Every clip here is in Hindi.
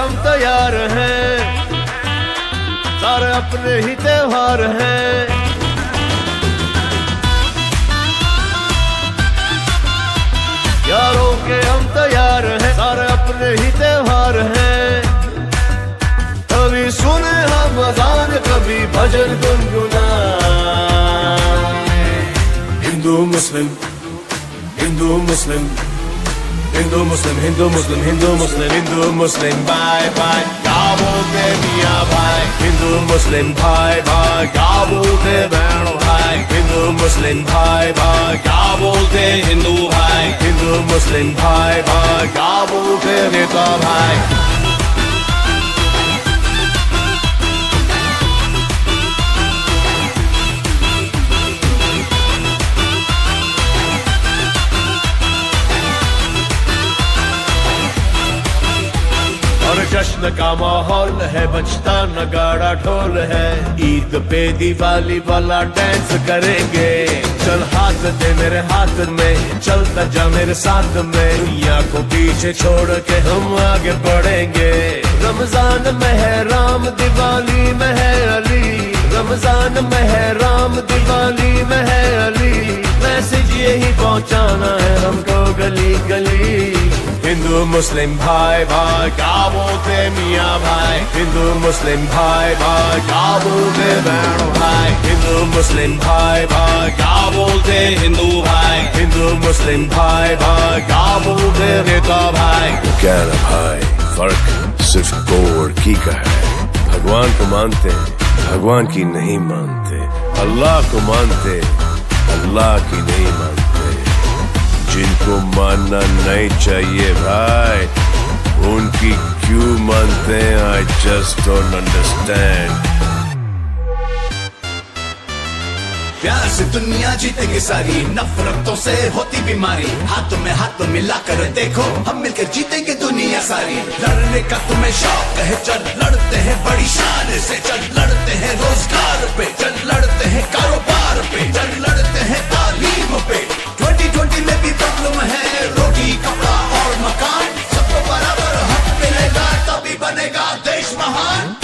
हम तैयार हैं, सारे अपने ही त्योहार हैं। यारों के हम तैयार हैं, सारे अपने ही त्योहार हैं। कभी सुने हम अज़ान, कभी भजन गुनगुनाए। हिंदू मुस्लिम, हिंदू मुस्लिम, हिंदू मुस्लिम, हिंदू मुस्लिम, हिंदू मुस्लिम, हिंदू मुस्लिम भाई भाई क्या बोलते मियाँ भाई। हिंदू मुस्लिम भाई भाई क्या बोलते बहन भाई। हिंदू मुस्लिम भाई भाई क्या बोलते हिंदू भाई। हिंदू मुस्लिम भाई भाई क्या बोलते नेता भाई। और जश्न का माहौल है, बजता नगाड़ा ढोल है। ईद पे दिवाली वाला डांस करेंगे। चल हाथ दे मेरे हाथ में, चलता जा मेरे साथ में। दुनिया को पीछे छोड़ के हम आगे बढ़ेंगे। रमजान में है राम, दिवाली में है अली। रमजान में है राम, दिवाली में है अली। मैसेज यही पहुंचाना है हमको गली गली। हिंदू मुस्लिम भाई भाई क्या बोलते मियाँ भाई। हिंदू मुस्लिम भाई भाई क्या बोलते बहन भाई। हिंदू मुस्लिम भाई भाई क्या बोलते हिंदू भाई। हिंदू मुस्लिम भाई भाई क्या बोलते नेता भाई। क्या ना भाई, फर्क सिर्फ दो की का है। भगवान को मानते, भगवान की नहीं मानते। अल्लाह को मानते, अल्लाह की नहीं मानते। जिनको मानना नहीं चाहिए भाई, उनकी क्यों मानते हैं? I just don't understand. प्यार से दुनिया जीतेगी सारी, नफरतों से होती बीमारी। हाथों में हाथ मिलाकर देखो, हम मिलकर जीतेंगे दुनिया सारी। लड़ने का तुम्हें शौक है, चल लड़ते हैं बड़ी शान से। चल लड़ते हैं रोजगार पे, चल लड़ते हैं कारोबार पे, चल लड़ते हैं तालीम पे। 2020 में भी प्रॉब्लम है, रोटी कपड़ा और मकान। सबको बराबर हक मिलेगा, तभी बनेगा देश महान।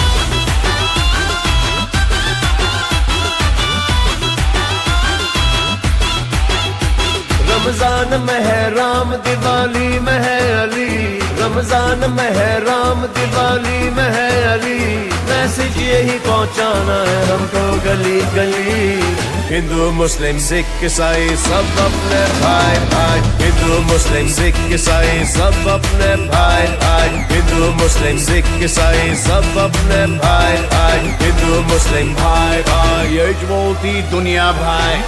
रमजान में है राम, दिवाली में है अली। रमजान में है राम, दिवाली में है अली। मैसेज यही पहुंचाना है हमको गली गली। हिंदू मुस्लिम सिख ईसाई सब अपने भाई भाई। हिंदू मुस्लिम सिख ईसाई सब अपने भाई भाई। हिंदू मुस्लिम सिख ईसाई सब अपने भाई भाई। हिंदू मुस्लिम भाई भाई ये बोलती दुनिया भाई।